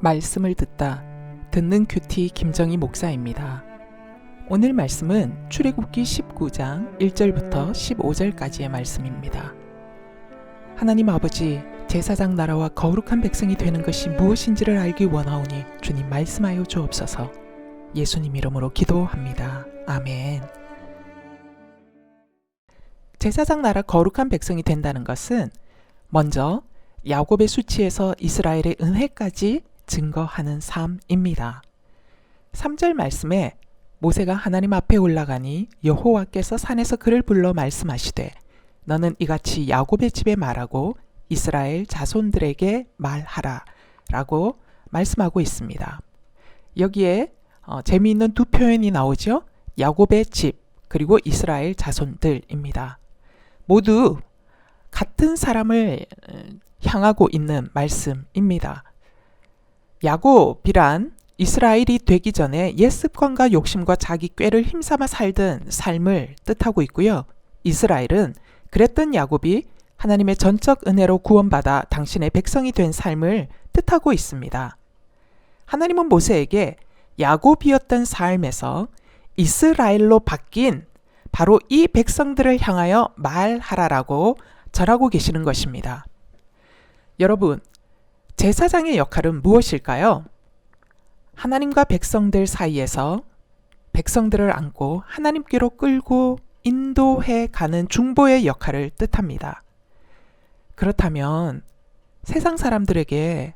말씀을 듣는 큐티 김정희 목사입니다. 오늘 말씀은 출애굽기 19장 1절부터 15절까지의 말씀입니다. 하나님 아버지, 제사장 나라와 거룩한 백성이 되는 것이 무엇인지를 알기 원하오니 주님 말씀하여 주옵소서. 예수님 이름으로 기도합니다. 아멘. 제사장 나라 거룩한 백성이 된다는 것은 먼저 야곱의 수치에서 이스라엘의 은혜까지 증거하는 삶입니다. 3절 말씀에 모세가 하나님 앞에 올라가니 여호와께서 산에서 그를 불러 말씀하시되 너는 이같이 야곱의 집에 말하고 이스라엘 자손들에게 말하라 라고 말씀하고 있습니다. 여기에 재미있는 두 표현이 나오죠. 야곱의 집 그리고 이스라엘 자손들입니다. 모두 같은 사람을 향하고 있는 말씀입니다. 야곱이란 이스라엘이 되기 전에 옛 습관과 욕심과 자기 꾀를 힘삼아 살던 삶을 뜻하고 있고요. 이스라엘은 그랬던 야곱이 하나님의 전적 은혜로 구원받아 당신의 백성이 된 삶을 뜻하고 있습니다. 하나님은 모세에게 야곱이었던 삶에서 이스라엘로 바뀐 바로 이 백성들을 향하여 말하라라고 전하고 계시는 것입니다. 여러분, 제사장의 역할은 무엇일까요? 하나님과 백성들 사이에서 백성들을 안고 하나님께로 끌고 인도해 가는 중보의 역할을 뜻합니다. 그렇다면 세상 사람들에게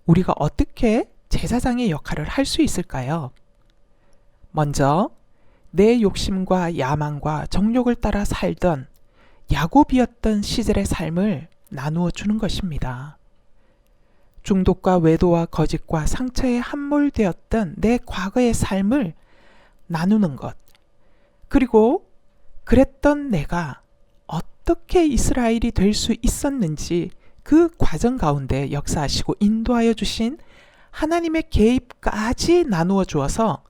우리가 어떻게 제사장의 역할을 할 수 있을까요? 먼저 내 욕심과 야망과 정욕을 따라 살던 야곱이었던 시절의 삶을 나누어 주는 것입니다. 중독과 외도와 거짓과 상처에 함몰되었던 내 과거의 삶을 나누는 것. 그리고 그랬던 내가 어떻게 이스라엘이 될 수 있었는지 그 과정 가운데 역사하시고 인도하여 주신 하나님의 개입까지 나누어 주어서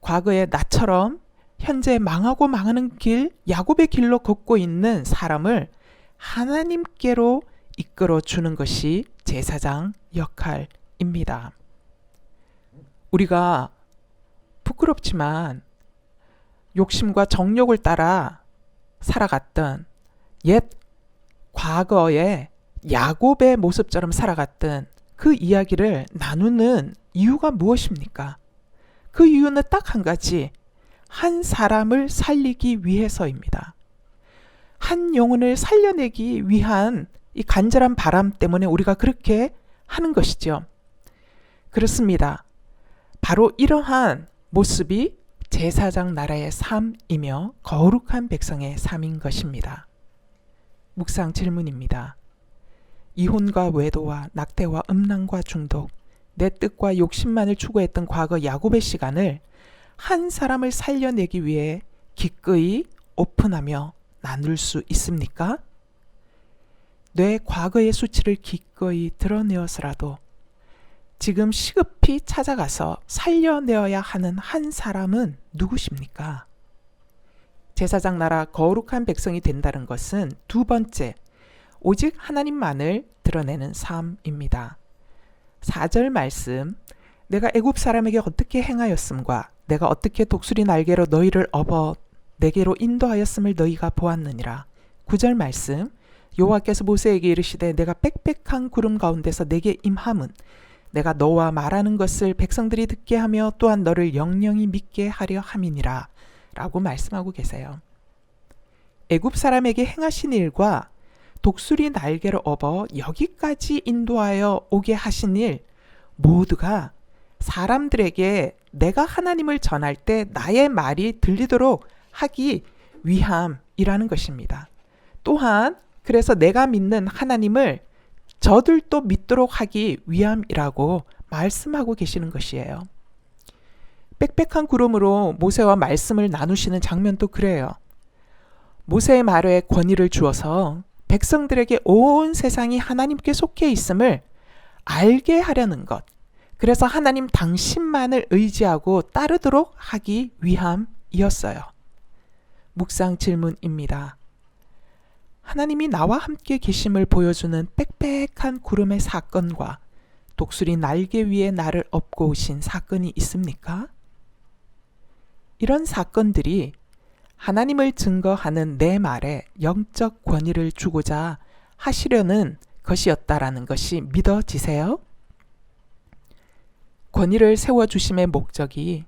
과거의 나처럼 현재 망하고 망하는 길, 야곱의 길로 걷고 있는 사람을 하나님께로 이끌어 주는 것이 제사장 역할입니다. 우리가 부끄럽지만 욕심과 정욕을 따라 살아갔던 옛 과거의 야곱의 모습처럼 살아갔던 그 이야기를 나누는 이유가 무엇입니까? 그 이유는 딱 한 가지, 한 사람을 살리기 위해서입니다. 한 영혼을 살려내기 위한 이 간절한 바람 때문에 우리가 그렇게 하는 것이죠. 그렇습니다. 바로 이러한 모습이 제사장 나라의 삶이며 거룩한 백성의 삶인 것입니다. 묵상 질문입니다. 이혼과 외도와 낙태와 음란과 중독, 내 뜻과 욕심만을 추구했던 과거 야곱의 시간을 한 사람을 살려내기 위해 기꺼이 오픈하며 나눌 수 있습니까? 내 과거의 수치를 기꺼이 드러내어서라도 지금 시급히 찾아가서 살려내어야 하는 한 사람은 누구십니까? 제사장 나라 거룩한 백성이 된다는 것은 두 번째, 오직 하나님만을 드러내는 삶입니다. 4절 말씀, 내가 애굽 사람에게 어떻게 행하였음과 내가 어떻게 독수리 날개로 너희를 업어 내게로 인도하였음을 너희가 보았느니라. 9절 말씀, 여호와께서 모세에게 이르시되 내가 빽빽한 구름 가운데서 내게 임함은 내가 너와 말하는 것을 백성들이 듣게 하며 또한 너를 영영히 믿게 하려 함이니라 라고 말씀하고 계세요. 애굽 사람에게 행하신 일과 독수리 날개로 업어 여기까지 인도하여 오게 하신 일 모두가 사람들에게 내가 하나님을 전할 때 나의 말이 들리도록 하기 위함이라는 것입니다. 또한 그래서 내가 믿는 하나님을 저들도 믿도록 하기 위함이라고 말씀하고 계시는 것이에요. 빽빽한 구름으로 모세와 말씀을 나누시는 장면도 그래요. 모세의 말에 권위를 주어서 백성들에게 온 세상이 하나님께 속해 있음을 알게 하려는 것. 그래서 하나님 당신만을 의지하고 따르도록 하기 위함이었어요. 묵상 질문입니다. 하나님이 나와 함께 계심을 보여주는 빽빽한 구름의 사건과 독수리 날개 위에 나를 업고 오신 사건이 있습니까? 이런 사건들이 하나님을 증거하는 내 말에 영적 권위를 주고자 하시려는 것이었다라는 것이 믿어지세요? 권위를 세워주심의 목적이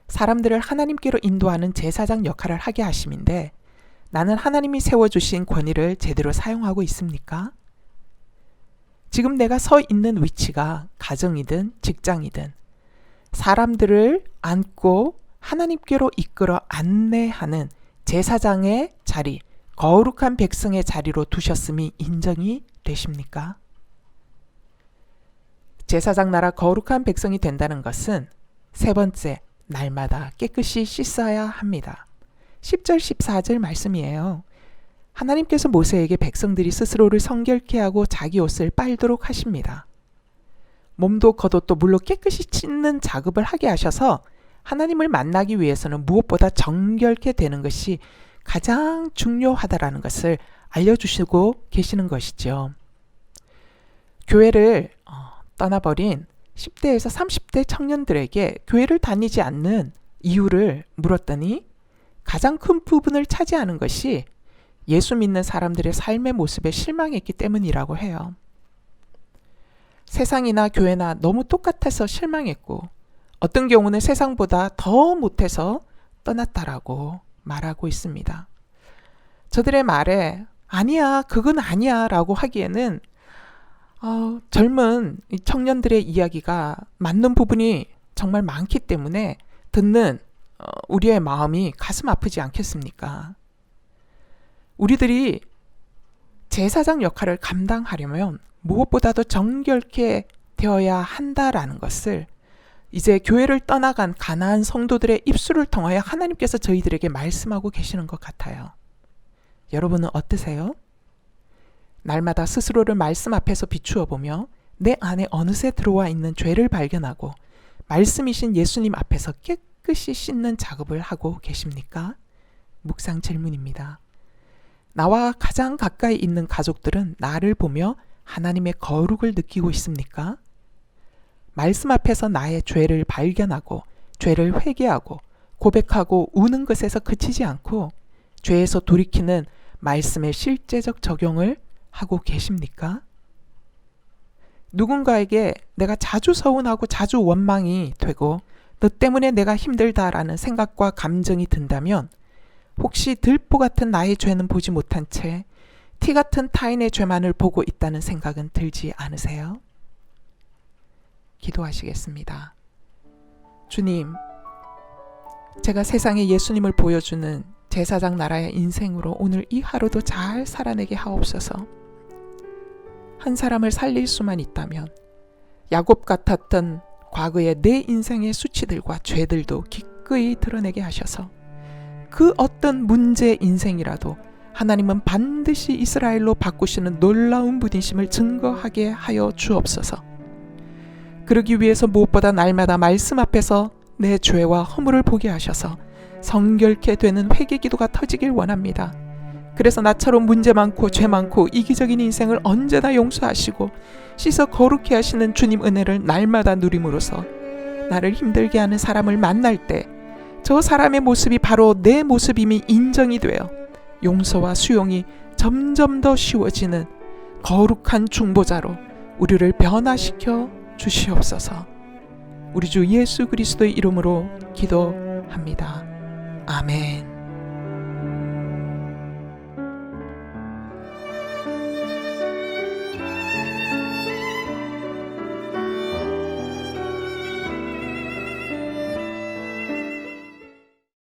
사람들을 하나님께로 인도하는 제사장 역할을 하게 하심인데, 나는 하나님이 세워주신 권위를 제대로 사용하고 있습니까? 지금 내가 서 있는 위치가 가정이든 직장이든 사람들을 안고 하나님께로 이끌어 안내하는 제사장의 자리, 거룩한 백성의 자리로 두셨음이 인정이 되십니까? 제사장 나라 거룩한 백성이 된다는 것은 세 번째, 날마다 깨끗이 씻어야 합니다. 10절 14절 말씀이에요. 하나님께서 모세에게 백성들이 스스로를 성결케 하고 자기 옷을 빨도록 하십니다. 몸도 겉옷도 물로 깨끗이 씻는 작업을 하게 하셔서 하나님을 만나기 위해서는 무엇보다 정결케 되는 것이 가장 중요하다라는 것을 알려주시고 계시는 것이죠. 교회를 떠나버린 10대에서 30대 청년들에게 교회를 다니지 않는 이유를 물었더니 가장 큰 부분을 차지하는 것이 예수 믿는 사람들의 삶의 모습에 실망했기 때문이라고 해요. 세상이나 교회나 너무 똑같아서 실망했고, 어떤 경우는 세상보다 더 못해서 떠났다라고 말하고 있습니다. 저들의 말에 아니야, 그건 아니야 라고 하기에는 젊은 청년들의 이야기가 맞는 부분이 정말 많기 때문에 듣는 우리의 마음이 가슴 아프지 않겠습니까? 우리들이 제사장 역할을 감당하려면 무엇보다도 정결케 되어야 한다라는 것을 이제 교회를 떠나간 가나안 성도들의 입술을 통하여 하나님께서 저희들에게 말씀하고 계시는 것 같아요. 여러분은 어떠세요? 날마다 스스로를 말씀 앞에서 비추어 보며 내 안에 어느새 들어와 있는 죄를 발견하고 말씀이신 예수님 앞에서 깨끗이 씻는 작업을 하고 계십니까? 묵상 질문입니다. 나와 가장 가까이 있는 가족들은 나를 보며 하나님의 거룩을 느끼고 있습니까? 말씀 앞에서 나의 죄를 발견하고 죄를 회개하고 고백하고 우는 것에서 그치지 않고 죄에서 돌이키는 말씀의 실제적 적용을 하고 계십니까? 누군가에게 내가 자주 서운하고 자주 원망이 되고 너 때문에 내가 힘들다라는 생각과 감정이 든다면 혹시 들보 같은 나의 죄는 보지 못한 채 티 같은 타인의 죄만을 보고 있다는 생각은 들지 않으세요? 기도하시겠습니다. 주님, 제가 세상에 예수님을 보여주는 제사장 나라의 인생으로 오늘 이 하루도 잘 살아내게 하옵소서. 한 사람을 살릴 수만 있다면 야곱 같았던 과거의 내 인생의 수치들과 죄들도 기꺼이 드러내게 하셔서 그 어떤 문제 인생이라도 하나님은 반드시 이스라엘로 바꾸시는 놀라운 분이심을 증거하게 하여 주옵소서. 그러기 위해서 무엇보다 날마다 말씀 앞에서 내 죄와 허물을 보게 하셔서 성결케 되는 회개 기도가 터지길 원합니다. 그래서 나처럼 문제 많고 죄 많고 이기적인 인생을 언제나 용서하시고 씻어 거룩해 하시는 주님 은혜를 날마다 누림으로써 나를 힘들게 하는 사람을 만날 때 저 사람의 모습이 바로 내 모습임이 인정이 되어 용서와 수용이 점점 더 쉬워지는 거룩한 중보자로 우리를 변화시켜 주시옵소서. 우리 주 예수 그리스도의 이름으로 기도합니다. 아멘.